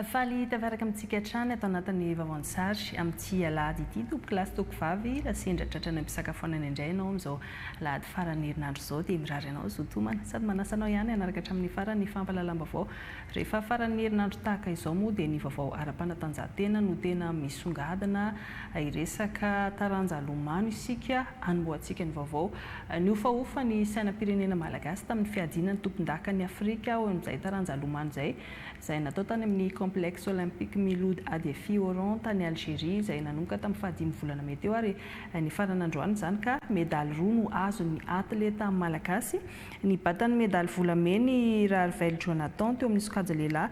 Faly tavaraka amintsika hatrany atao anatin'ny vaovany-sary amin'ity alahady ity tompo-kilasy toko-vavy sendra tratrana mpisakafoanana indray ianao amin'izao alahady farany herinandro izao dia mirary ianao zotomana sady manasanao ihany hanaraka hatramin'ny farany fampahalalam-baovao rehefa farany herinandro tahaka izao moa dia ny vaovao ara-panatanjahantena no tena misongadina iresaka taranja lomano isika anomboantsika ny vaovao ny ofaofa ny sainam-pirenena malagasy tamin'ny fiadinany tompon-daka ny Afrika ao amin'izay taranja lomano izay natao tany amin'ny complexe olympique Miloud Adefi Oran tany Algérie izay nanomboka tamin'ny fahadimy volana mety eo ary ny farany androany izany ka medaly roa no azo ny atleta malagasy ny batany medaly volameny Ravel Jonathan teo amin'ny sokajy lehilahy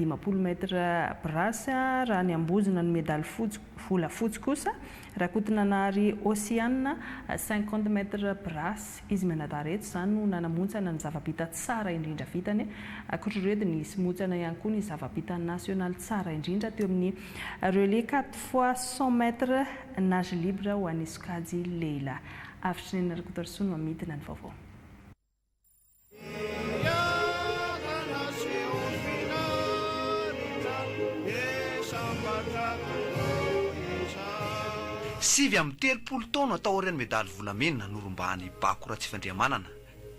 10 metra brasse raha ny ambozina ny medaly volafotsy kosa rakotina nary Oceane 50 metra brasse izy menadareto izany no nanamontsana ny zava-bita tsara indrindra vitany akotr'ireo ny simotsana ihany koa ny zava-bita national tsara indrindra teo amin'ny relais 4 fois 100 metres nage libre ho an'ny sokajy lehilahy avitry ny rakotorsono mamidina ny vaovao. Sivy amin'ny 30 taona atao aorian'ny medaly volamena norombahany Bakora Tsifandriamanana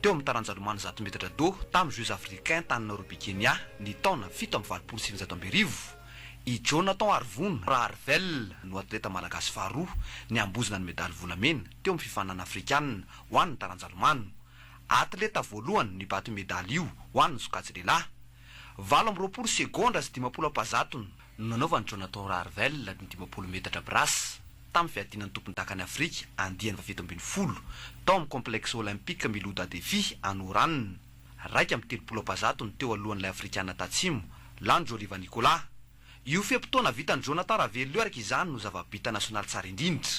teo amin'ny taranja lomano 100 metatra do tamin'ny Jeux africains tany Nairobi Kenya ny taona 7 i Jonathan Arvon Ravel no atleta malagasy faharoa ny ambozina ny medaly volamena teo amin'ny fifanana afrikanina ho an'ny taranja lomano atleta voalohany ny bato medaly io ho an'ny sokajy lehilahy 20 segondra sy 10 apazatony no nanaovan'ny Jonathan Ravel ny 10 metatra brasse tamin'ny fiadinan'ny tompon-daka ny Afrika andiany 70 tao amin'ny complexe olympique Miloud Adefi Oran raika amin'ny 30 apazatony teo alohan'ilay afrikana tatsimo Lanjo Oliva Nicolas io fepotona vitan'ny Jonathan Ravel io araka izany no zava-bita nasionaly tsara indrindra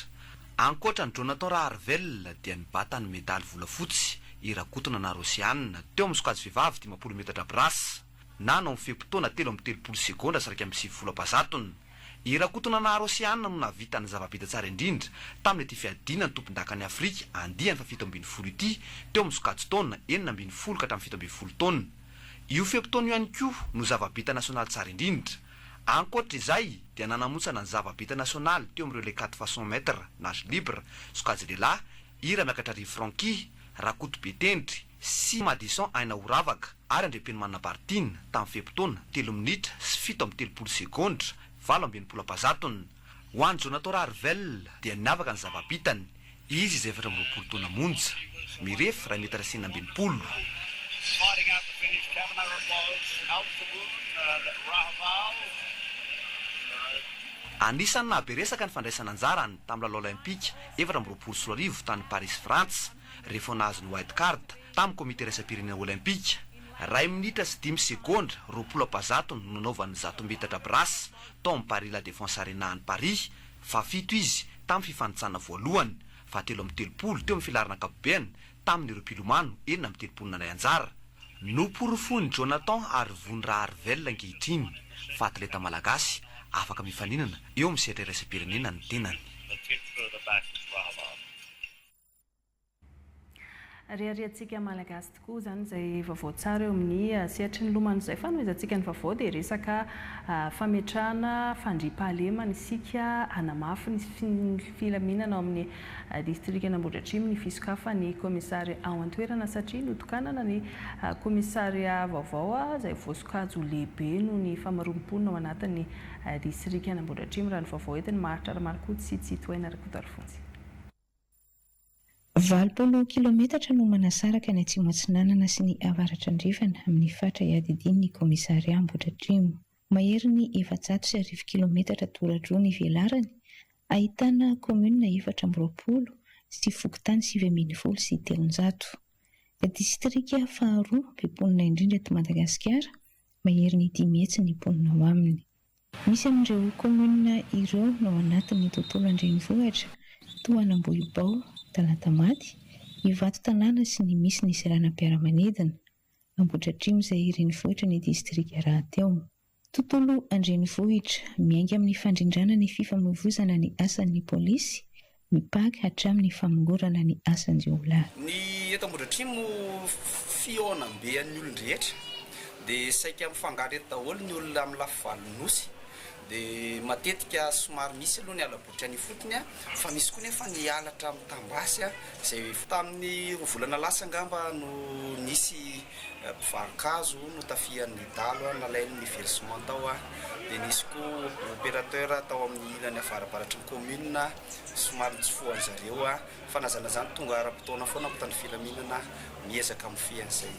ankoatra ny Jonathan Ravel dia nibata ny medaly volafotsy irakotona na Rosiane teo amin'ny sokajy vehivavy 10 metatra brasse nanao amin'ny fepotona 3 segondra sy 9 apazatony irakotona na Rosiane no navita ny zava-bita tsara indrindra tamin'ny ity fiadinany tompon-daka ny Afrika andiany 7 ity teo amin'ny sokajy taona 9 ka hatramin'ny 7 taona io fepotona io ihany koa no zava-bita nasionaly tsara indrindra ankoatra izay dia nanamontsana ny zava-bita nasionaly teo amin'ny relais 4 fois 100 metres nage libre sokajy lehilahy ira miakatra Rive Franky Rakoto Betendry sy Madison aina oravaka ary andrepeny manana Bartine tamin'ny fepotona 3 minitra sy 7 segondra 20 apazatony ho an'ny Jonathan Ravel dia niavaka ny zava-bitany izy izay 20 taona monja mirefy 1 metatra sy 20 anisan'ny nahaberesaka ny fandraisana anjarany tamin'ny lalao olimpika 2024 tany Paris France rehefa nahazo ny white card tamin'ny komite raisam-pirenena olimpika 1 minitra sy 10 segondra 20 apazatony no nanaovan'ny 100 metatra brasse tao amin'ny Paris La Défense Arena any Paris fafito izy tamin'ny fifanitsana voalohany fa 3 teo amin'ny filarana ankapobeny tamin'ireo mpilomano 4 nanay anjara noporofony Jonathan Arvon Ravel ankehitriny fa atleta malagasy afaka mifaninana eo amin'ny sehatra raisam-pirenena ny tenany. Ariariantsika malagasy tokoa izany izay vaovao tsara eo amin'ny sehatry ny lomano izay fanomezantsika ny vaovao dia resaka fametrahana fandriam-pahalemana isika hanamafy ny filaminana ao amin'ny distrika Ambohidratrimo ny fisokafan'ny komisaria ao an-toerana satria notokanana ny komisaria vaovao izay voasokajy lehibe no ny famaroam-ponina ao anatin'ny distrika Ambohidratrimo raha ny vaovao entiny Maritra Marikoto sy Tsitoaina Rakotoarifontsy. 20 kilometatra no manasaraka ny atsimo atsinanana sy ny avaratra andrefana amin'ny fatra iadidin'ny komisaria Ambohidratrimo. Mahery ny 700 kilometatra toradroa ny velarany, ahitana komuna 420 sy fokontany 710 sy 300. Distrika faharoa be mponina indrindra eto Madagasikara, mahery ny 10 hetsy ny mponina ao aminy. Misy amin'ireo komuna ireo no anatin'ny tontolo andrenivohitra toa Anambohibao, Talatamaty, Ivato tanàna sy ny misy ny Seranam-piaramanidina, Ambohidratrimo izay renivohitra ny distrika rahateo. Tontolo andrenivohitra miainga amin'ny fandrindrana ny fifamoivoizana ny asan'ny polisy, mipaky hatramin'ny famongorana ny asan'ny olona. Ny eto Ambohidratrimo fiona be an'ny olon-drehetra dia saika mifangary eto daholo ny olona amin'ny lafivalonyosy dia matetika somary misy aloha ny alabotra ny fotony a fa misy koa nefa ny alatra amin'ny tambasy a izay tamin'ny volana lasa angamba no nisy mpivarikazo no tafihan'ny dalo a nalainy ny versement tao a dia nisy koa opérateur tao amin'ny ilany avarabaratry ny commune somary nitsofoany zareo a fa nazana zany tonga ara-potoana foana mpitany filaminana miezaka amin'ny fian'izay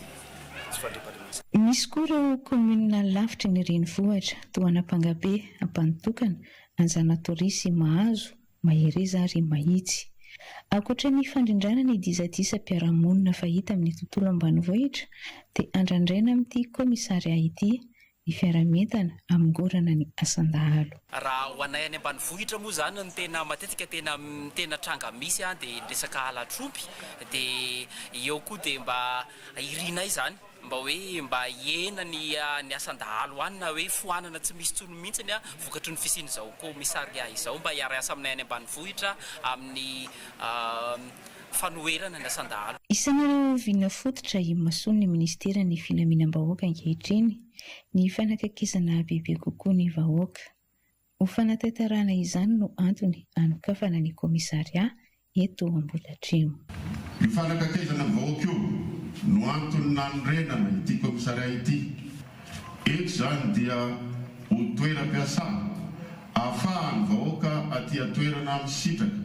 tsy fandriam-pahalemana. Misy koa ireo komuna lavitra ny renivohitra toa Anampangabe, Ampanitokana, Anjanatorisy, Mahazo, Mahireza ary Mahitsy. Ankoatra ny fandrindrana ny disadisa-piarahamonina fahita amin'ny tontolo ambanivohitra dia andrandraina amin'ity komisaria ity ny fiarametana amingorana ny asandahalo. Raha ho anay any ambanivohitra moa zany ny tena matetika tena tranga misy a dia resaka alatrompy dia eo koa dia mba irinay zany mba hoe mba iena ny asandahalo any na hoe foanana tsy misy tsono mihitsiny a vokatry ny fisiany izao komisaria izao mba hiara-asa aminay any ambanivohitra amin'ny fanoherana ny asandahalo. Isan'ireo viana fototra imasoany ny ministera ny filaminam-bahoaka ankehitriny ny fanakakizana bebe kokoa ny vahoaka. Ho fanatanterahana izany no antony anokafana ny komisaria eto Ambohidratrimo. Ny fanakakizana vahoaka io no antony nanorenana ity komisaria ity. Eto zany dia ho toeram-piasana ahafahan'ny vahoaka aty atoerana amin'ny sitraka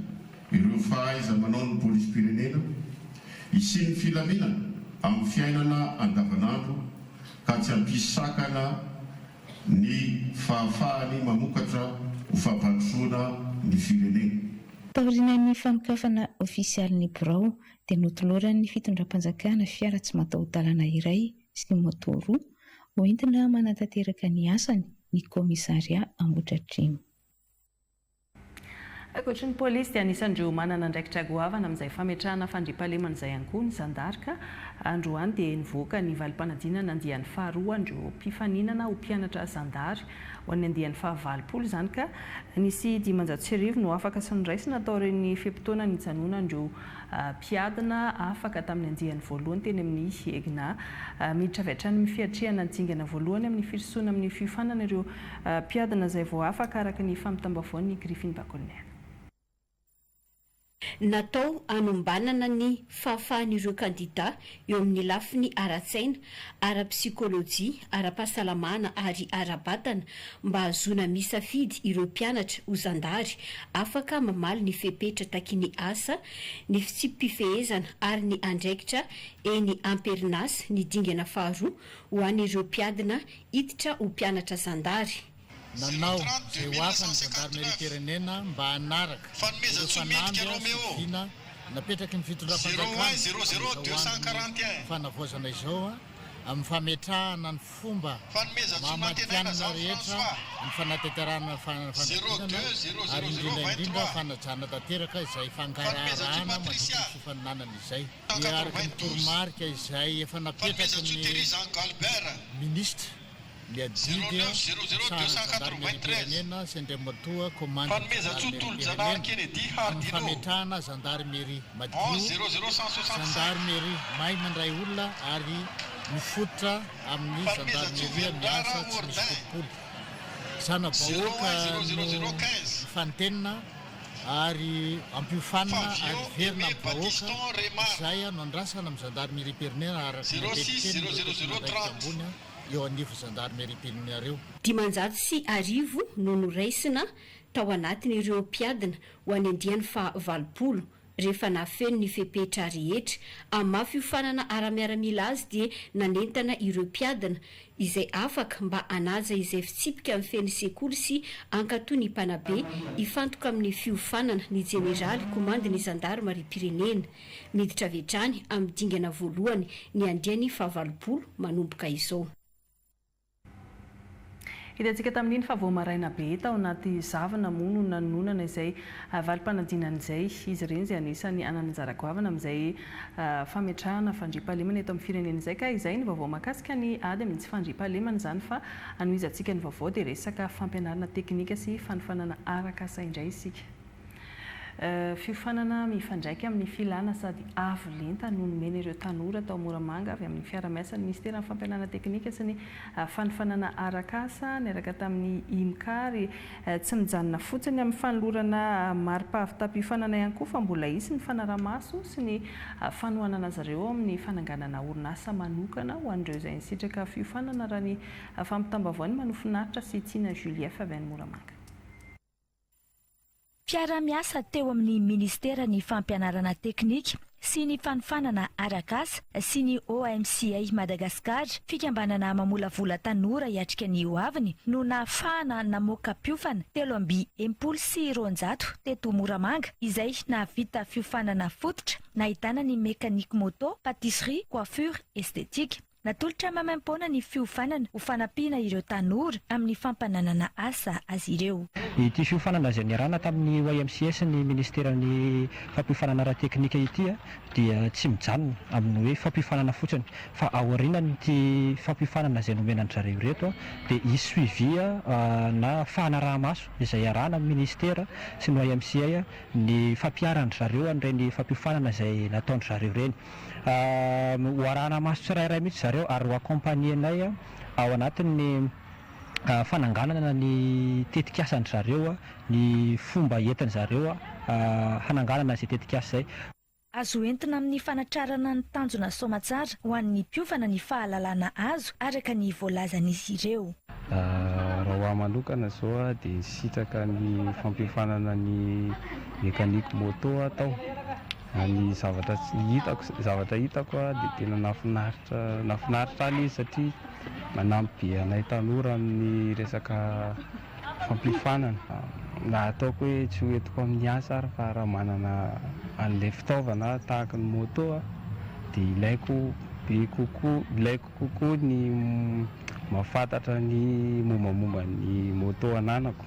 ireo fahaiza manao ny polisy-pirenena isin'ny filaminana amin'ny fiainana andavanandro ka tsy hampisakana ny fahafahany mamokatra ho fampandrosoana ny firenena. Taorian'ny fanokafana ofisialin'ny birao dia notoloran'ny fitondram-panjakana fiara tsy mataho-dalana iray sy moto roa ho entina manantanteraka ny asany ny komisaria Ambohidratrimo. Ankoatra ny polisy dia anisan'ireo manana andraikitra goavana amin'izay fametrahana fandriam-pahalemana izay ihany koa ny zandarika. Androany dia nivoaka ny valim-panadinana andian'ny faharoa andreo mpifaninana ho mpianatra zandary ho an'ny andian'ny fahavalopolo izany ka nisy 500 no afaka sonraisina atao ireny feim-potoana nijanoana andreo mpiadina afaka tamin'ny andian'ny voalohany teny amin'ny egna miditra avy hatrany mifiatrehana ny tsingana voalohany amin'ny firosoana amin'ny fiofanana ireo mpiadina izay vao afaka araka ny famitambavao ny Griffin Bakolner. Natao anombanana ny fahafahan'ireo kandida eo amin'ny lafiny ara-tsaina, ara-psikolojia, ara-pahasalamana ary ara-batana mba hahazoana misafidy ireo mpianatra ho zandary afaka mamaly ny fepetra taky ny asa, ny fitsipifehezana ary ny andraikitra eny amperinasy ny dingana faharoa ho an'ireo mpiadina hiditra ho mpianatra zandary. Nanao izay ho afa ny zandarmerie-pirenena mba hanaraka ireo fanamby vina napetraky ny fitondram-panjakana fanavoazana izao amin'ny fametrahana ny fomba mamatianana rehetra ny fanatanterahana fanadinana ary indrindraindrindra fanajana tanteraka izay fangarahana matokony fifaninanana izay dia araka ny toromarika izay efa napetraky ny ministra ny adidy zandarmerie-pirenena sendrematoa commande ny fametrahana zandarmerie madio zandarmerie mahay mandray olona ary mifototra amin'ny zandarmerie miasa tsy misy kolokolo zana vahoaka no fantenina ary ampiofanina ary verina amin'ny vahoaka izay no andrasana amin'ny zandarmerie-pirenena araka ambony eo anivy zandarmerie-pirenena reo. 500 no noraisina tao anatin'ireo mpiadina ho any andian'ny fahavalopolo rehefa nafeno ny fepetra rehetra amin'ny mafiofanana ara-miaramila azy dia nanentana ireo mpiadina izay afaka mba anaja izay fitsipika amin'ny feny sekoly sy ankatoa ny mpanabe hifantoka amin'ny fiofanana ny jeneraly komande ny zandarmerie-pirenena miditra vetrany amin'ny dingana voalohany ny andian'ny fahavalopolo manomboka izao. Hitantsika tamin'iny fa vao maraina be tao anaty zavana mono nanonana izay valim-panadinana izay izy ireny izay anisany ananjara goavana amin'izay fametrahana fandriam-pahalemana eto amin'ny firenena izay ka izay ny vaovao mahakasika ny ady amin'ny tsy fandriam-pahalemana izany fa anohizantsika ny vaovao dia resaka fampianarana teknika sy fanofanana araka asa indray isika. fiofanana mifandraika amin'ny filana sady avo lenta no nomena ireo tanora tao Moramanga avy amin'ny fiara-miasan'ny ministera ny fampianarana teknika sy ny fanofanana arakasa niaraka tamin'ny IMCAR tsy mijanona fotsiny amin'ny fanolorana maripavy-tampiofanana ihany koa fa mbola isy ny fanaramaso sy ny fanohanana zareo amin'ny fananganana orinasa manokana ho an'ireo izay nisitraka fiofanana raha ny fampitambavao ny manofinaritra sy Tina Julief avy any Moramanga. Fiara-miasa teo amin'ny Ministera ny Fampianarana Teknika sy ny fanofanana arakasa sy ny OMCA Madagasikara fikambanana mamolavola tanora hiatrika ny hoaviny no nahafahana namoaka mpiofana 380 teto Moramanga izay nahavita fiofanana fototra nahitana ny mécanique moto, pâtisserie, coiffure, esthétique. Natolotra mamaimpoana ny fiofanana ho fanampiana ireo tanora amin'ny fampananana asa azy ireo. Ity fiofanana izay niarahana tamin'ny YMCS ny Ministeran'ny Fampiofanana Ara-Teknika ity dia tsy mijanona amin'ny hoe fampiofanana fotsiny fa aorianany ity fampiofanana izay nomenany zareo reto dia hisy suivi na fanaraha-maso izay arahana amin'ny ministera sy ny YMCA ny fampiarany zareo an'ireny fampiofanana izay nataony zareo reny. Ho arahana maso tsirairay mihitsy zareo ary ho accompagner-nay ao anatin'ny fananganana ny tetikasany zareo ny fomba entiny zareo hananganana izay tetikasa izay. Azo entina amin'ny fanatrarana ny tanjona soamatsara ho an'ny mpiofana ny fahalalana azo araka ny voalazan'izy ireo. Raha ho manokana zao dia sitraka ny fampiofanana ny mécanique moto atao. Ny zavatra hitako dia tena nafinaritra any izy satria manampy anay tanora amin'ny resaka fampiofanana. Na ataoko hoe tsy hoentiko amin'ny asa ary fa raha manana an'ilay fitaovana tahaka ny moto dia ilaiko kokoa ny mahafantatra ny mombamomba ny moto ananako.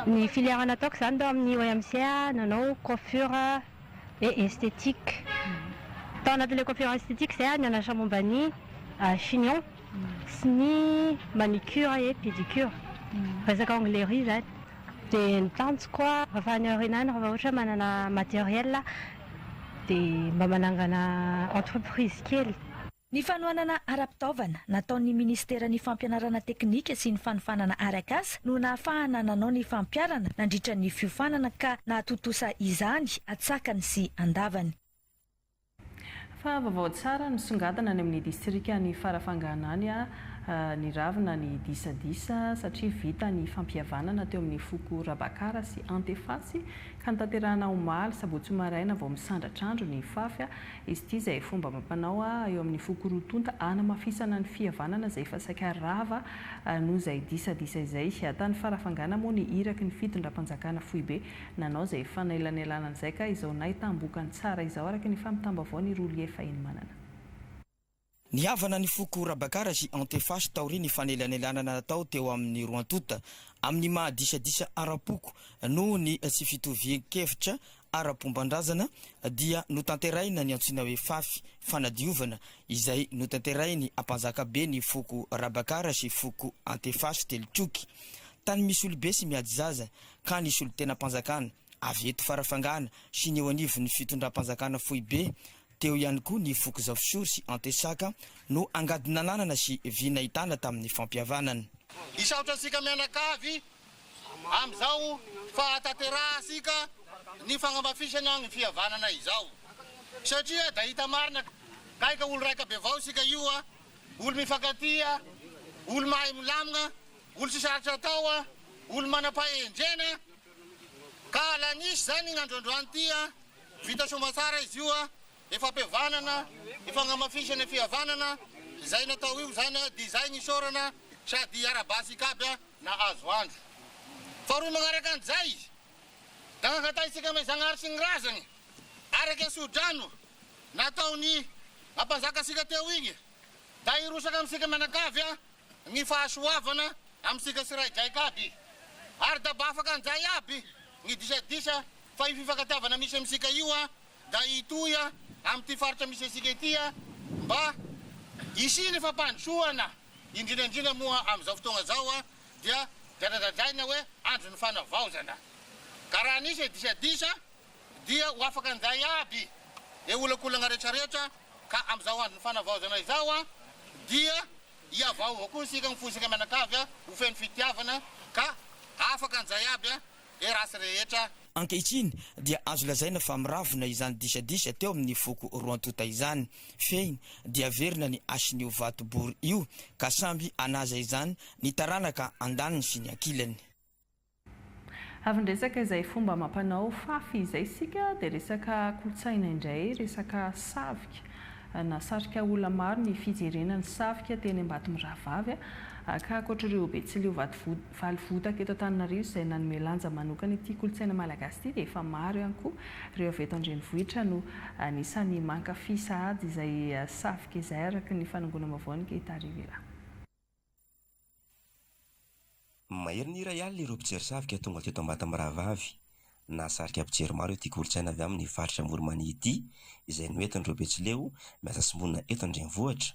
Ny filière nataoko zany tao amin'ny OMCA nanao coiffure et esthétique. Tao anatin'ilay coiffure esthétique izay nianatra momba ny chignon sy ny manicure et pédicure. Resaka anglerie zany. Dia ny tanjoko rehefa any aorianany rehefa ohatra manana matériel dia mba manangana entreprise kely. Ny fanohanana ara-pitaovana nataon'ny Ministeran'ny Fampianarana Teknika sy ny fanofanana arakasa no nahafahana nanao ny fampiarana nandritra ny fiofanana ka nahatotosa izany atsakany sy andavany. Fa vaovao tsara nisongadana any amin'ny distrika ny Farafanganany ny ravina ny disadisa satria vita ny fampihavanana teo amin'ny foko Rabakara sy Antefasy ka nitanterahana omaly sabotsy maraina vao misandratrandro ny fafy izy ity izay fomba mampanao eo amin'ny foko Rotonta anamafisana ny fihavanana izay efa saika rava noho izay disadisa izay atany Farafangana moa ny iraky ny fitondram-panjakana Foibe nanao izay fanailanelana izay ka izao nahitambokany tsara izao araka ny famitambavao ny Relief Manana. Ny havana ny foko Rabakara sy Antefasy taori ny fanelanelanana natao teo amin'ny Roantota amin'ny mahadisadisa arapoko noho ny tsy fitovien-kevitra ara-pombandrazana dia notanteraina ny antsoina hoe fafy fanadiovana izay notanterainy ampanjaka be ny foko Rabakara sy foko Antefasy Telitsoky. Tany misy olobe sy miady zaza ka nisy olo tena mpanjakana avy eto Farafangana sy ny eo anivon'ny fitondram-panjakana Foibe. Teo ihany koa ny foko Zavosoro sy Antesaka no angadina nanana sy vinahitana tamin'ny fampihavanana. Isaotra ansika mianakavy amin'izao fahatanterahasika ny fagnamafisana ny fihavanana izao. Satria da hita marina kaika olo raika be avao sika io olo mifankatia, olo mahay milamina, olo tsy sarotra atao, olo manam-pahendrena. Ka lanisy zany gn'androandroany tia vita somatsara izy io efa ampihavanana, efa ngamafisana fihavanana, izay natao io zany design isorana sady arabasy kaby na azo andro. Faharoa magnaraka an'izay izy da nankataitsika me Zagnahary sy ny razany araka Sodrano nataony ampanjakasika teo igny da irosaka amintsika mianakavy ny fahasoavana amintsika tsiraidraiky aby ary da mba afaka an'izay aby ny disadisa fa ififakatiavana misy amintsika io da itoya amin'ity faritra misy asika ity mba isiny fampandrosoana indrindrandrindra moa amin'izao fotoagna zao dia dradradradраina hoe andro ny fanavaozana. ka raha nisy disadisa dia ho afaka anjay aby olakolana rehetrarehetra ka amin'izao andro ny fanavaozana izao a dia iavao avao koa sika mifosika mianakavy a ho feno fitiavana ka afaka anjay aby a rasy rehetra. Ankehitriny dia azo lazaina fa miravina izany disadisa teo amin'ny foko roantota izany. Fehiny dia verina ny asin'io vatobory io ka samby anaza izany ny taranaka andaniny sy ny ankilany. Avy resaka izay fomba mampanao fafy izay sika dia resaka kolotsaina indray, resaka savika. Nasarika olona maro ny fijerenany savika teny Ambatomirahavavy ka ankoatr'ireo Betsileo valivotaka eto Antananarivo izay nanome lanja manokana ity kolotsaina malagasy ity dia efa maro ihany koa ireo avy eto Andrenivohitra no anisany mankafy sahady izay savika izay araka ny fanangonana vaovao ny Kehitarivela. Mahery ny iray alina ireo mpijery savika tonga teto Ambatomirahavavy. Nasarika mpijery maro ity kolotsaina avy amin'ny faritra Moromania ity izay noentin'ireo Betsileo miasa simonina eto Andrenivohitra.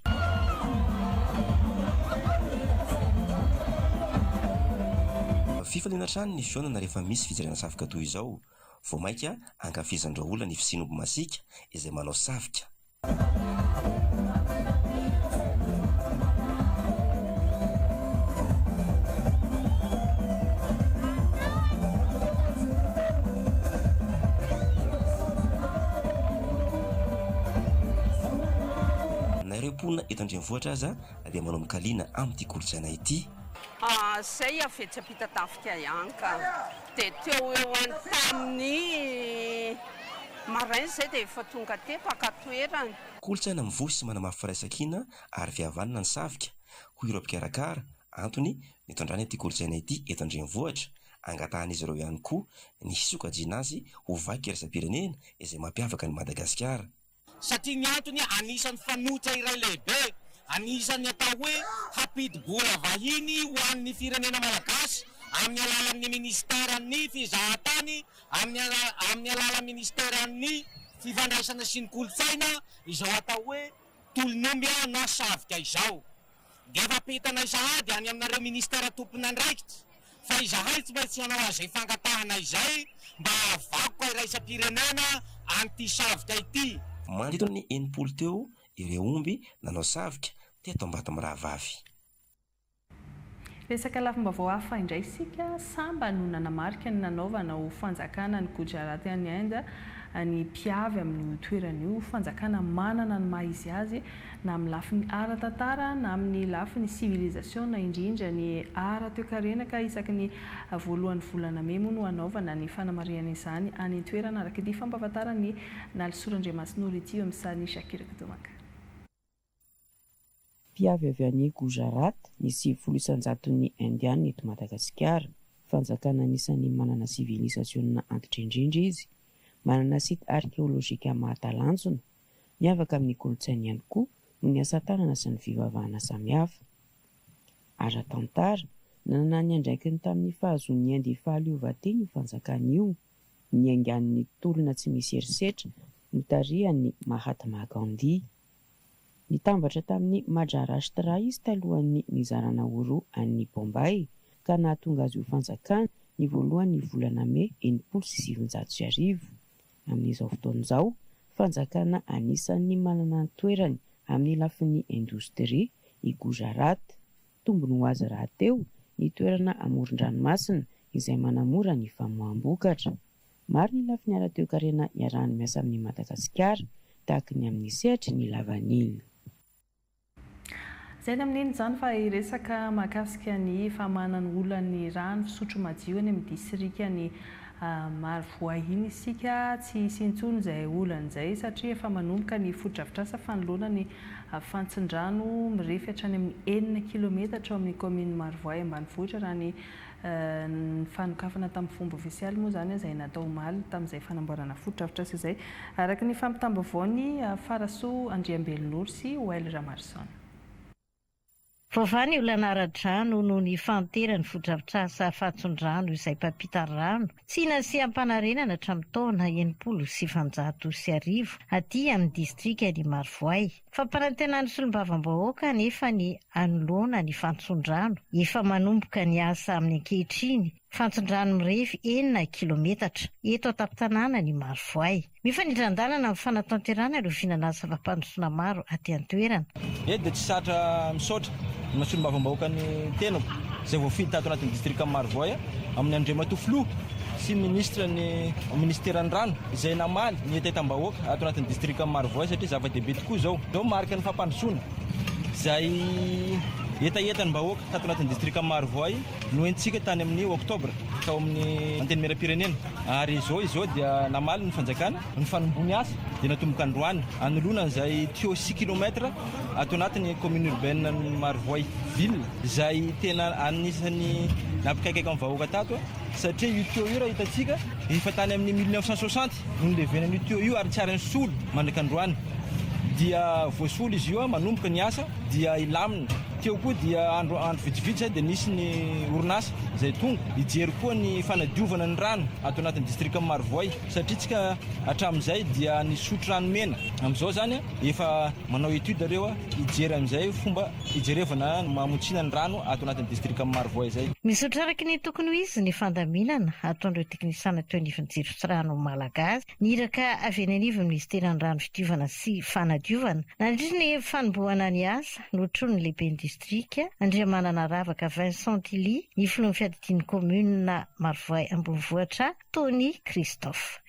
Fifaliana trano ny fionana rehefa misy fijerena savika toy izao. Vao maika ankafizan'ireo olona ny fisinombo masika izay manao savika. Nareo mponina eto Andrenivohitra aza dia manao mikaliana amin'ity kolotsaina ity. Zay avetsapita tafika ihany ka dia teo eo tamin'ny maraina zay dia efa tonga tepaka toerana. Kolotsaina mivohy sy manamafy firaisan-kina ary fihavanana ny savika hoy ireo mpikarakara antony mitondrany ity kolotsaina ity eto Andrenivohitra angatahan'izy ireo ihany koa ny sokajiana azy ho vaky iraisam-pirenena izay mampiavaka ny Madagasikara. Satria ny antony anisan'ny fanotra iray lehibe, anisan'ny atao hoe hampidi-bola vahiny ho an'ny firenena malagasy amin'ny alalan'ny ministeran'ny fizahatany, amin'ny alalan'ny ministeran'ny fifandraisana sy ny kolotsaina izao atao hoe tolonomby na savika izao. Dia efa pitana izahady any aminareo ministera tompony andraikitra fa izahay tsy maintsy hanao azy fangatahana izay mba havakoka iraisam-pirenena an'ity savika ity. Mandritro ny 80 teo ireo omby nanao savika teto Ambatomirahavavy. Resaka lafim-baovao hafa indray sika samba no nanamarika ny nanaovana ho fanjakana ny Gujarat any Inde ny mpiavy amin'ny toeran'io fanjakana manana ny maha izy azy na amin'ny lafiny ara-tantara na amin'ny lafiny civilisation indrindra ny ara-toekarenaka isaky ny voalohan'ny volana May moa no hanaovana ny fanamariana izany any toerana araka ity fampahafantarany Nalisoarandriamasinoro ity amin'ny sary Shakira Kitomaka. Mpiavy avy any Gujarat ny 70 isanjaton'ny Indiana eto Madagasikara. Fanjakana anisan'ny manana civilisation antitra indrindra izy. Manana site arkéolojika mahatalanjona, miavaka amin'ny kolotsaina ihany koa no ny asa tanana sy ny fivavahana samihafa. Ara-tantara, nanana ny andraikiny tamin'ny fahazon'ny Inde fahaleovan-tena io fanjakana io, ny aingan'ny tolona tsy misy erisetra no tarihan'ny Mahatma Gandhi. Nitambatra tamin'ny Maharashtra izy talohan'ny nizarana Oro an'ny Bombay ka nahatonga azy io fanjakana ny voalohan'ny volana May 1970. Amin'izao fotoan'izao, fanjakana anisan'ny manana ny toerany amin'ny lafin'ny indostria i Gujarat. Tombony ho azy rahateo ny toerana amoron-dranomasina izay manamora ny famoaham-bokatra. Maro ny lafiny ara-toekarena iarahany miasa amin'ny Madagasikara tahaka ny amin'ny sehatra ny lavanilina. Zay amin'iny izany fa iresaka mahakasika ny famanana olona ny rano fisotro madio any amin'ny distrika ny Marivoahiny isika tsy sintsony izay olana izay satria efa manomboka ny foto-drafitrasa fanoloana ny fantsin-drano mirefy hatrany amin'ny 9 kilometatra amin'ny commune Marivohy ambanivohitra raha ny fanokafana tamin'ny fomba ofisialy moa izany izay natao omaly tamin'izay fanamboarana foto-drafitrasa izay araka ny fampitam-baovaon'ny Farasoa Andriambelonoro sy Well Ramarson. Vaovany olana ara-drano no ny fanterany foto-drafitrasa fatson-drano izay mpampita rano tsy nasiam-panarenana hatramin'ny taona 1990 aty amin'ny distrika ny Marivohy. Fampanantenany solombavam-bahoaka nefa ny anoloana ny fantson-drano efa manomboka ny asa amin'ny ankehitriny Fantson-drano mirefy 9 kilometatra eto an-tampon-tanàna ny Marivoay. Mifanindran-dalana amin'ny fanatanterahana ireo fihinanana zava-pandrosoana maro aty an-toerana. Dia tsy satra misaotra masolo-mavambahoaka ny tenako izay voafidy tato anatin'ny distrika Marivoay amin'ny Andriamatofilo sy ministra ny ministeran'ny rano izay namaly ny etetam-bahoaka ato anatin'ny distrika Marivoay satria zava-dehibe tokoa izao marika ny fampandrosoana izay etaetany mbahoaka tato anatin'ny distrika Marivoay no entsika tany amin'ny oktobra tao amin'ny anteny mera-pirenena ary izao dia namaly ny fanjakana ny fanombony asa dia natomboka androany anoloana izay tuyau 6 km ato anatin'ny commune urbaine ny Marivoay ville izay tena anisany nampikaikaika amin'ny vahoaka tato satria io tuyau io raha hitantsika efa tany amin'ny 1960 no nilevenany io tuyau io ary tsy ary ny solo mandraka androany dia voasolo izy io manomboka ny asa dia ilamina teo koa dia andro vitsivitsy dia nisy ny orinasa izay tonga hijery koa ny fanadiovana ny rano ato anatin'ny distrika Marivoay satria tsika hatramin'izay dia ny sotro rano mena amin'izao zany efa manao étude ireo hijery amin'izay fomba hijerevana mamotsina ny rano ato anatin'ny distrika Marivoay izay. Misaotra araka ny tokony ho izy ny fandaminana ataon'ireo teknisana teo anivon'ny jiro rano malagasy niraka avy any anivon'ny ministeran'ny rano fidiovana sy fanadiovana nandritra ny fanombohana ny asa notrony ny lehibe distrika Andriamanana Ravaka Vincent Tilly ny filohan'ny fiadidian'ny commune Marivoay Ambonivohitra Tony Christophe.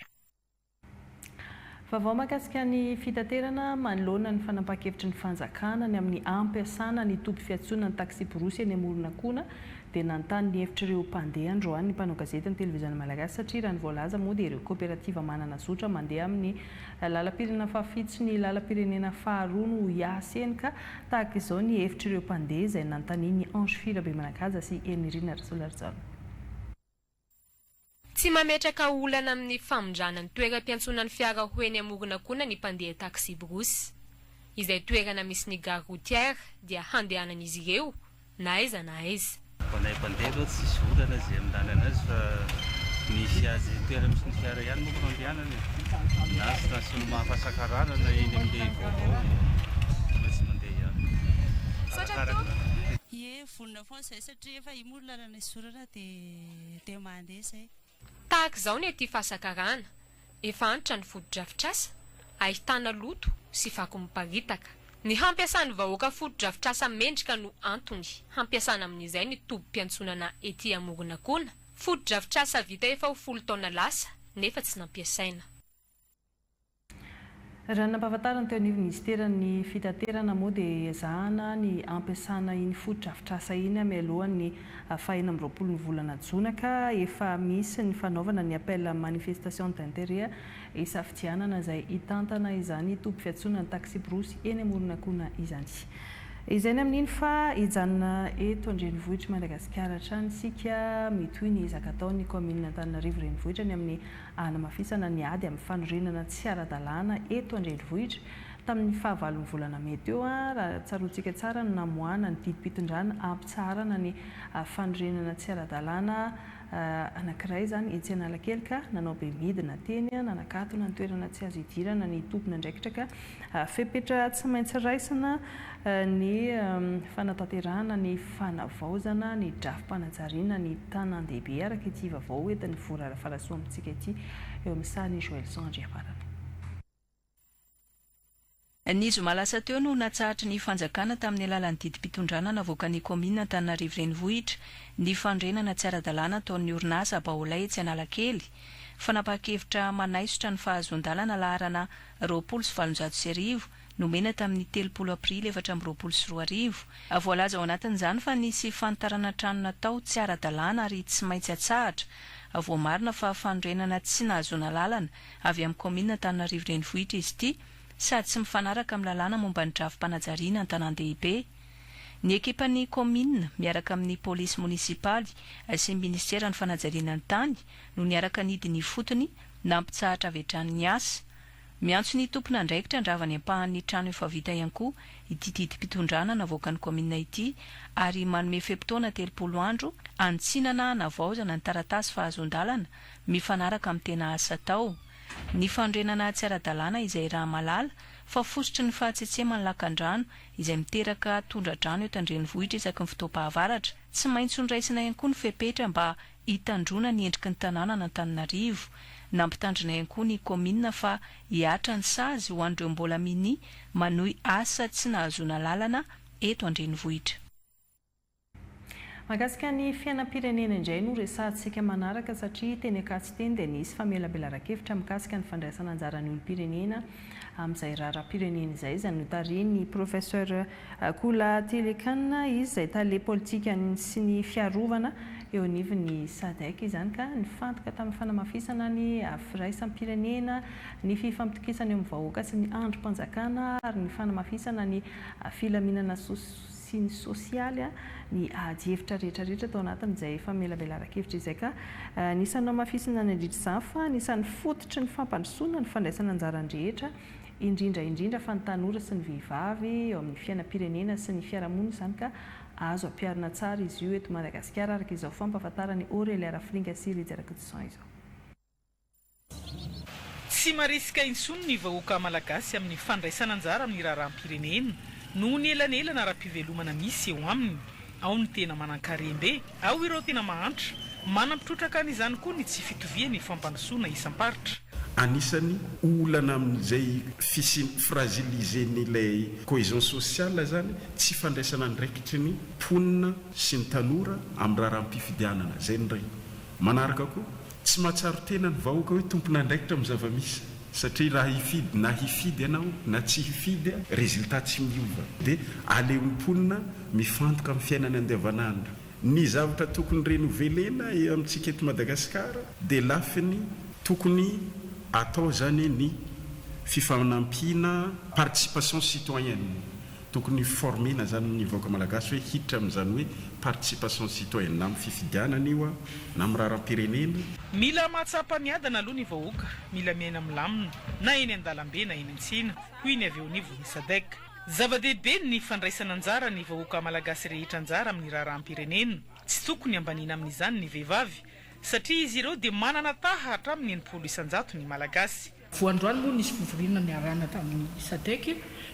Vaovao mahakasika ny fitaterana manoloana ny fanampahan-kevitry ny fanjakana ny amin'ny ampiasana ny tompy fiantsoana ny taxi borosy eny amoronakona dia nanontany ny hevitrireo mpandeha androany ny mpanao gazety ny televiziona malagasy satria raha ny voalaza moa dia ireo kooperativa manana zotra mandeha amin'ny lalam-pirenena fahafito sy ny lalam-pirenena faharoa no hiasa eny ka tahaka izao ny hevitrireo mpandeha izay nanontany ny Ange Firabe Manakaja sy Enirina Rasolarzano. Tsy mametraka olana amin'ny famondrana ny toeram-piantsonan'ny fiara hoeny amoronakona ny mpandeha taxi borosy izay toerana misy ny gare routière dia handehanan'izy ireo na aiza na aiza. Panay mpandeha aloha tsisy olana izay amin'andana azy fa misy azy toerana misy ny fiara ihany moa fandehanana na station mahafasakarana eny amin'ilay vaovao tsy mandeha ihany. Ie volona foana izay satria efa imolana ny sorana dia mandeha izay. Tahaka izao ny ety fahasakarana efa antitra ny foto-drafitrasa ahitana loto sy fako miparitaka. Ny hampiasany vahoaka foto-drafitrasa mendrika no antony hampiasana amin'izay ny tobim-piantsonana ety amoronakona. Foto-drafitrasa vita efa ho 10 taona lasa nefa tsy nampiasaina. Raha nampahafantarana teo anivon'ny ministeran'ny fitaterana moa dia ezahana ny ampiasana iny foto-drafitrasa iny mialohan'ny 20 ny volana Jonaka efa misy ny fanaovana ny appel manifestation d'intérêt isafidianana izay hitantana izany tompy fiantsonana taxi borosy eny amoronakona izany. Izay ny amin'iny fa hijanona eto Andrenivohitra Madagasikara hatrany sika mitohy ny ezaka ataon'ny commune Antananarivo Renivohitra ny amin'ny hanamafisana ny ady amin'ny fanorenana tsy ara-dalàna eto Andrenivohitra tamin'ny fahavalon'ny volana mety eo raha tsaroantsika tsara ny namoahana ny didim-pitondrana ampitsarana ny fanorenana tsy ara-dalàna anankiray zany etsy Analakely ka nanao be midina teny nanakatona ny toerana tsy azo idirana ny tompona ndraikitra ka fepetra tsy maintsy raisina ny fanatanterahana ny fanavaozana ny drafim-panajariana ny tanan-dehibe araka ity vaovao entin'ny vorara farasoa amintsika ity eo amin'ny sahany Joelson Andriaparana. Ny zoma lasa teo no natsahatra ny fanjakana tamin'ny alalan'ny didim-pitondrana navoaka ny commune Antananarivo Renivohitra ny fandrenana tsy ara-dalàna ataon'ny orinasa Baolay etsy Analakely. Fanapahan-kevitra manaisotra ny fahazon-dalana laharana 20 nomena tamin'ny 3 aprily 2024. Voalaza ao anatin'izany fa nisy fantarana trano natao tsy ara-dalàna ary tsy maintsy atsahatra. Voamarina fa fandrenana tsy nahazona lalana avy amin'ny commune Antananarivo Renivohitra izy ity sady tsy mifanaraka amin'ny lalàna momba ny drafim-panajariana an-tanan-dehibe. Ny ekipan'ny commune miaraka amin'ny polisy munisipaly sy ministeran'ny fanajariana ny tany no niaraka nidiny fotony nampitsahatra avy hatrany ny asa. Miantso ny tompona andraikitra andravany ampahan'ny trano efa vita ihany koa ity didim-pitondrana navoaka ny commune ity ary manome fepotona 30 andro antsinana navaozana ny taratasy fahazon-dalana mifanaraka amin'ny tena asa tao. Ny fandrenana tsy ara-dalàna izay raha malala fa fosotry ny fahatsetsema ny lakan-drano izay miteraka tondra-drano eto Andrenivohitra isaky ny fotoam-pahavaratra tsy maintsy nraisina ihany koa ny fepetra mba hitandrona ny endriky ny tanàna na Antananarivo. Nampitandrina ihany koa ny komina fa hiatra ny sazy ho an'ireo mbola mini manohy asa tsy nahazoana lalana eto an-drenivohitra. Mahakasika ny fiainam-pirenena indray no resahantsika manaraka satria teny akatso teny dia nisy famelabelaran-kevitra mikasika ny fandraisana anjaran'ny olom-pirenena amin'izay raharam-pirenena izay. Izany no tariny professeur Kola Telekan izy izay tale politika sy ny fiarovana eo anivon'ny SADC izany ka nifantoka tamin'ny fanamafisana ny firaisampirenena, ny fifampitokisana eo amin'ny vahoaka sy ny androm-panjakana ary ny fanamafisana ny filaminana sy ny sosialy ny adihevitra rehetrarehetra tao anatin'izay famelabelaran-kevitra izay ka nisan'ny namafisana ny andritr'izany fa nisan'ny fototry ny fampandrosoana ny fandraisana anjarany rehetra indrindra fa ny tanora sy ny vehivavy eo amin'ny fiainam-pirenena sy ny fiarahamonina izany ka azo ampiarina tsara izy io eto Madagasikara araka izao fampahafantarany Aurélie Raflinga sy Lydia Rakotson izao. Tsy marisika intsony ny vahoaka malagasy amin'ny fandraisana anjara amin'ny raharam-pirenena noho ny elanelana ara-pivelomana misy eo aminy. Ao ny tena manan-karembe, ao ireo tena mahantra, manampitrotraka n'izany koa ny tsy fitoviany fampandrosoana isam-paritra. Anisany olana amin'izay fragilisen'ilay cohésion sociale zany tsy fandraisana ndraikitry ny mponina sy ny tanora amin'ny raharam-pifidianana zay ny ray. Manaraka koa tsy mahatsaro tena ny vahoaka hoe tompona ndraikitra amin'ny zava-misy satria raha hifidy na hifidy ianao na tsy hifidy résultat tsy miova dia aleon'ny mponina mifantoka amin'ny fiainana andavanandro. Ny zavatra tokony renovelena amintsika eto Madagasikara dia lafiny tokony atao zany ny fifanampiana participation citoyenne, tokony formena zany ny vahoaka malagasy hoe hiditra amin'izany hoe participation citoyenne na amin'ny fifidianana io na amin'ny raharam-pirenena. Mila mahatsapa ny adana aloha ny vahoaka, mila miaina milamina na eny an-dalambe na eny an-tsena, hoy ny avy eo anivon'ny SADC. Zava-dehibe ny fandraisana anjara ny vahoaka malagasy rehetra anjara amin'ny raharam-pirenena. Tsy tokony ambaniana amin'izany ny vehivavy satria izy ireo dia manana tahatra amin'ny enimpolo isan-jato ny malagasy. Voandroany moa nisy fivoriana ny arana tamin'ny SADC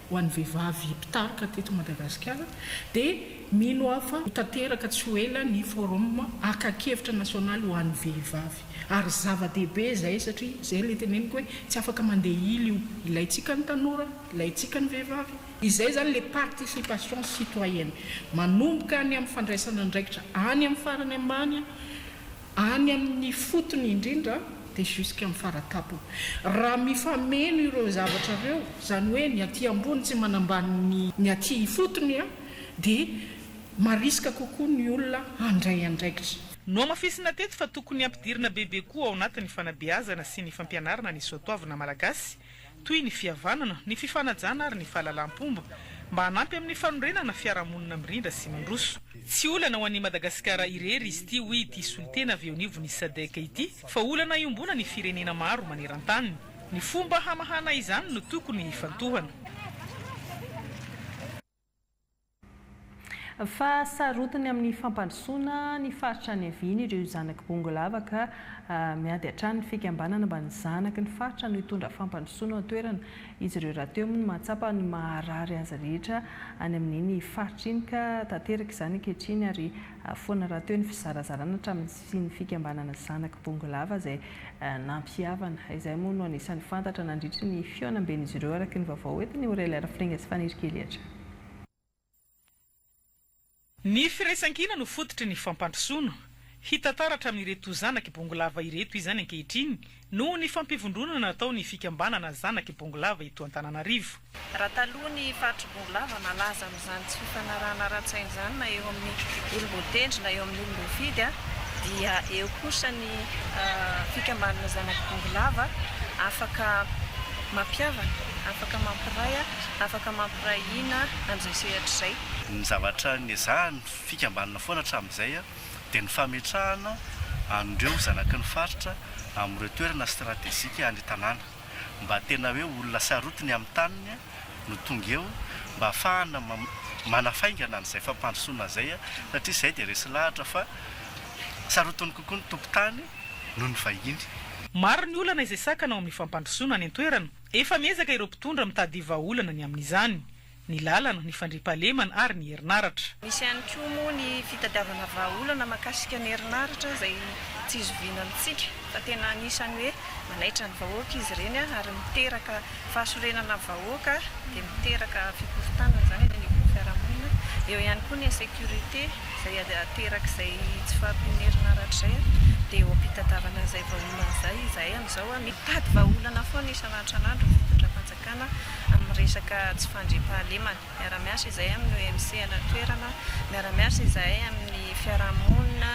ho an'ny vehivavy mpitarika teto Madagasikara dia mino hafa tanteraka tsy ho ela ny forum akakevitra nasionaly ho an'ny vehivavy. Ary zava-dehibe zay satria zay le teneniko hoe tsy afaka mandeha ily io, ilayntsika ny tanora, ilayntsika ny vehivavy. Izay zany le participation citoyenne manomboka any amin'ny fandraisana ndraikitra any amin'ny farany ambany any amin'ny fotony indrindra dia jusqu'à amin'ny faratapony. Raha mifameno ireo zavatra ireo zany hoe ny aty ambony tsy manambany ny aty fotony dia marisika kokoa ny olona handray andraikitra. No amafisina teto fa tokony ampidirina bebe koa ao anatin'ny fanabeazana sy ny fampianarana ny soatoavina malagasy toy ny fihavanana, ny fifanajana ary ny fahalalam-pomba mba hanampy amin'ny fanorenana fiarahamonina mirindra sy mandroso. Tsy olana ho an'i Madagasikara irery izy ity hoy ity solitena avy eo anivon'ny SADC ity fa olana iombona ny firenena maro maneran-tany. Ny fomba hamahana izany no tokony hifantohana. Fa sarotiny amin'ny fampandrosoana ny faritra ny aviany ireo zanaky bongolava ka miady hatrany ny fikambanana mba ny zanaky ny faritra no hitondra fampandrosoana ao an-toerana. Izy ireo raha teo amin'ny mahatsapa ny maharary azy rehetra any amin'iny faritra iny ka tanteraka izany ankehitriny ary foana raha teo ny fizarazarana hatramin'ny sy ny fikambanana zanaky bongolava izay nampihavana. Izay moa no anisan'ny fantatra nandritra ny fihaonam-ben'izy ireo araka ny vaovao entiny Aurélie Raflinga sy Fanirikelyatra. Ny firaisan-kina no fototry ny fampandrosoana. Hita taratra amin'ireto zanaky bongolava ireto izany ankehitriny noho ny fampivondronana natao ny fikambanana zanaky bongolava eto Antananarivo. Raha taloha ny faritra bongolava nalaza amin'izany tsy fifanarahana ara-tsaina izany na eo amin'ny olom-botendry na eo amin'ny olom-bofidy dia eo kosa ny fikambanana zanaky bongolava afaka mampiavana, afaka mampiray, afaka mampirahina an'izay sehatra izay. Ny zavatra nezahany fikambanana foana hatramin'izay dia ny fametrahana an'ireo zanaky ny faritra amin'ireo toerana stratégique any tanàna mba tena hoe olona sarotiny amin'ny taniny no tonga eo mba ahafahana manafaingana an'izay fampandrosoana izay satria izay dia resy lahatra fa sarotiny kokoa ny tompon-tany noho ny vahiny. Maro ny olana izay sakana ao amin'ny fampandrosoana any an-toerana, efa miezaka ireo mpitondra mitady vahaolana ny amin'izany. ny lalana ny fandriampahalemana ary ny herinaratra. Misy ihany koa moa ny fitadiavana vahaolana mahakasika ny herinaratra izay tsy izoviana amintsika fa tena anisany hoe manaitra ny vahoaka izy ireny ary miteraka fahasorenana vahoaka dia miteraka fikorotana izany ny fiarahamonina. Eo ihany koa ny sécurité izay ateraka izay tsy fahampian'ny herinaratra izay dia eo ampitadiavana izay vahaolana izay izahay amin'izao mitady vahaolana foana isan'andro fitondram-panjakana amin'ny resaka tsy fandriampahalemana. Miara-miasa izahay amin'ny OMC ana-toerana, miara-miasa izahay amin'ny fiarahamonina,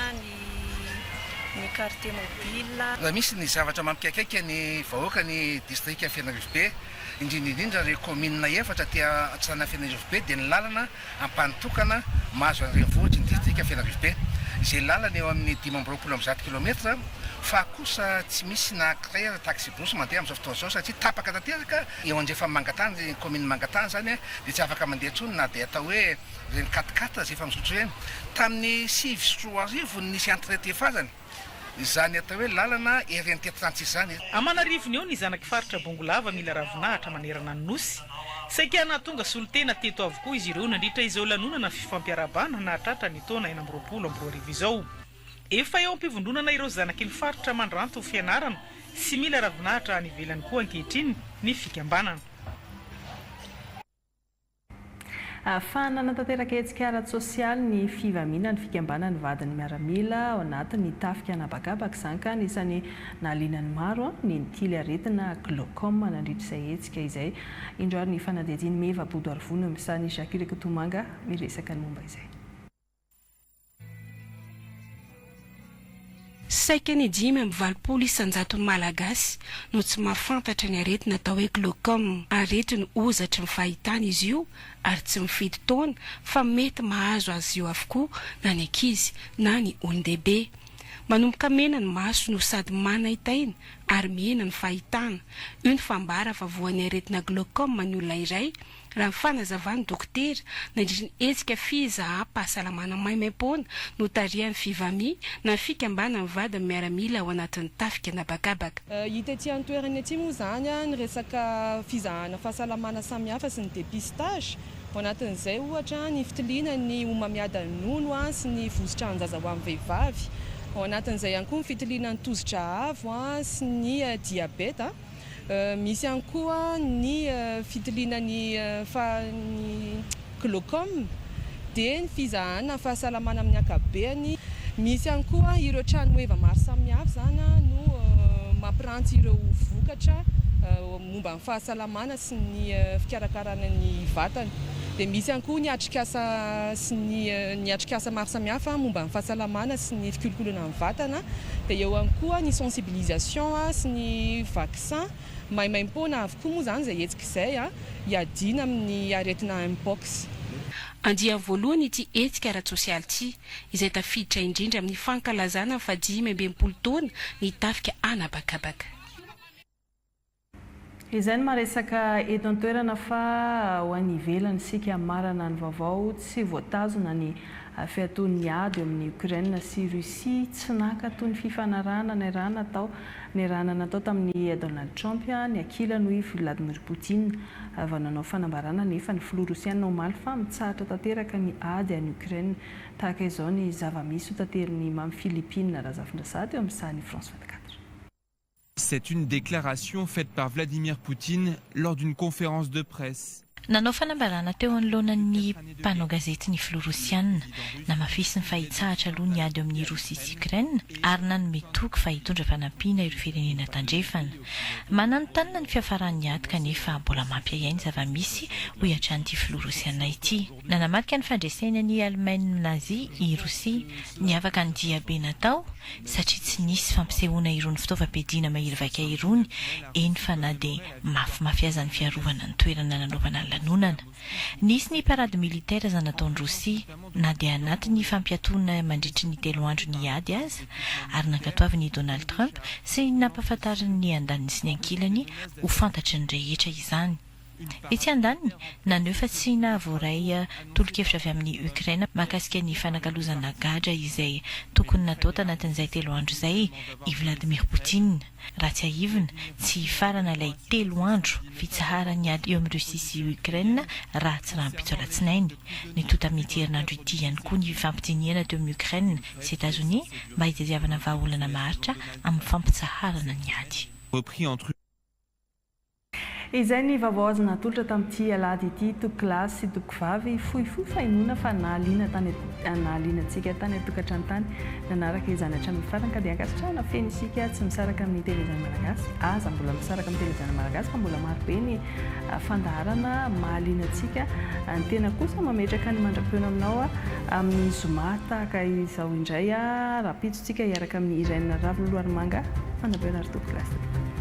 ny quartier mobile. Raha misy ny zavatra mampikaikaika ny vahoaka ny distrika Fianarivbe, indrindrindrindra re commune efatra tia antsana Fianarivbe dia ny lalana ampanitokana mahazo an'ireny vohitra ny distrika Fianarivbe. Izay lalana eo amin'ny 520 kilometra fa kosa tsy misy na créer taxi-bus mandeha amin'izao fotoana izao satria tapaka tanteraka eo andrefa Mangatany, ny commune Mangatany zany dia tsy afaka mandeha intsony na dia atao hoe reny 4x4 izay efa misotro reny. Tamin'ny 6 sy 3 arivo nisy entretien fazany. Izany atao hoe lalana RNT 36 zany. Amanarivony eo ny zanaky faritra Bongolava mila ravinahitra manerana ny nosy. Saika nahatonga solotena teto avokoa izy ireo nandritra izao lanonana fifampiarabana nahatratra ny taona 2024 izao. Efa eo ampivondronana ireo zanaky ny faritra mandranto fianarana sy mila ravinahitra any ivelany koa ankehitriny ny fikambanana. Fanana tanteraka hetsika ara-tsosialy ny fivamina ny fikambanany vadiny miaramila ao anatin'ny tafika anabakabaka izany ka anisany nahalianany maro ny nitily aretina glaucome nandritra izay hetsika izay. Indro ny fanadihadiany meva bodo arvono misany Jacques Kotomanga miresaka ny momba izay. Saika ny 5.20 isanjaton'ny malagasy no tsy mahafantatra ny aretina atao hoe glaucome. Aretiny ozatra ny fahitana izy io ary tsy mifidy taona fa mety mahazo azy io avokoa na ny ankizy na ny olon-dehibe. Manomboka mena ny maso no sady manahitaina ary mihena ny fahitana. Io ny fambara fa voan'ny aretina glaucome ny olona iray raha ny fanazavany dokotera nandritra ny hetsika fizaha-pahasalamana maimaim-poana no tarihan'ny fivami na fikambanany vadiny miaramila ao anatin'ny tafika anabakabaka. Hita ety an-toerana ety moa zany ny resaka fizahana fahasalamana samihafa sy ny dépistage. Ao anatin'izay ohatra ny fitiliana ny homamiada ny nono sy ny vositra an-jaza ho amin'ny vehivavy. Ao anatin'izay ihany koa ny fitiliana ny tosidra avo sy ny diabeta. Misy ihany koa ny fitiliana ny glaucome dia ny fizahana fahasalamana amin'ny ankabehany. Misy ihany koa ireo trano eva maro samihafa zany no mampiranty ireo vokatra momba ny fahasalamana sy ny fikarakarana ny vatana. Dia misy ihany koa ny atrikasa sy ny atrikasa maro samihafa momba ny fahasalamana sy ny fikolokoloana ny vatana. Dia eo ihany koa ny sensibilisation sy ny vaccin maimaim-poana avokoa moa zany izay hetsika izay hiadiana amin'ny aretina mpox. Andiany voalohany ity hetsika ara-tsosialy ity izay tafiditra indrindra amin'ny fankalazana fa 5.20 taona ny tafika anabakabaka. Izay ny maresaka eto an-toerana fa ho any ivelany sika marana ny vaovao tsy voatazona ny fiatoan'ny ady amin'ny Ukraine sy Russie tsy naka toy ny fifanarahana ny rana natao tamin'ny Donald Trump ny ankilany Vladimir Poutine avy nanao fanambarana nefa ny filoha Rosiana omaly fa mitsahatra tanteraka ny ady any Ukraine tahaka izao ny zava-misy ho tanteriny mamy Philippines Razafindrasady eo amin'ny sahany France 24. C'est une déclaration faite par Vladimir Poutine lors d'une conférence de presse. Nanao fanambarana teo anoloanan'ny mpanao gazety ny filoha Rosiana namafisy ny fahitsahatra aloha ny ady amin'ny Rosia sy Ukraine ary nanome toky fa hitondra fanampiana ireo firenena tandrefana. Mananontany ny fiafaran'ny ady kanefa mbola mampiahiainy zava-misy ho iatran'ity filoha Rosiana ity. Nanamarika ny fandresenany Allemagne nazi i Rosia ny afaka ny diabe natao satria tsy nisy fampisehoana irony fitaovam-piadiana mahirivaka irony eny fa na dia mafimafy ny fiarovana ny toerana nanaovana lanonana. Nisy ny parady militaire izay nataon'ny Rosia na dia anatin'ny fampiatoana mandritry ny 3 andro ny ady aza ary nankatoavin'i Donald Trump sy nampahafantariny andaniny sy ny ankilany ho fantatry ny rehetra izany. Etsy andaniny naneho fa tsy nahavoray tolo-kevitra avy amin'ny Ukraine mahakasika ny fanakalozana gadra izay tokony natao tanatin'izay 3 andro izay i Vladimir Poutine. raha tsy ahivina tsy farana ilay 3 andro fitsaharany ady eo amin'ny Rosia sy Ukraine raha tsy rahampitso alatsinainy. Ny tota mety herinandro ity ihany koa ny fampitiniana teo amin'ny Ukraine sy États-Unis mba hitadiavana vahaolana maharitra amin'ny fampitsaharana ny ady. Izay ny vaovao azo natolotra tamin'ity alahady ity toko lahy sy toko vavy fohifohy fainoana fa nahalianantsika tany atokantrano tany nanaraka izanatra mifarana ka dia ankasitrahana feno isika tsy misaraka amin'ny televizana malagasy aza mbola misaraka amin'ny televizana malagasy fa mbola maro be ny fandaharana mahalianantsika ny tena kosa mametraka ny mandra-peona aminao amin'ny zoma tahaka izao indray raha pitsontsika hiaraka amin'ny Irène Ravoloarmanga fandapeona ary toko lasy.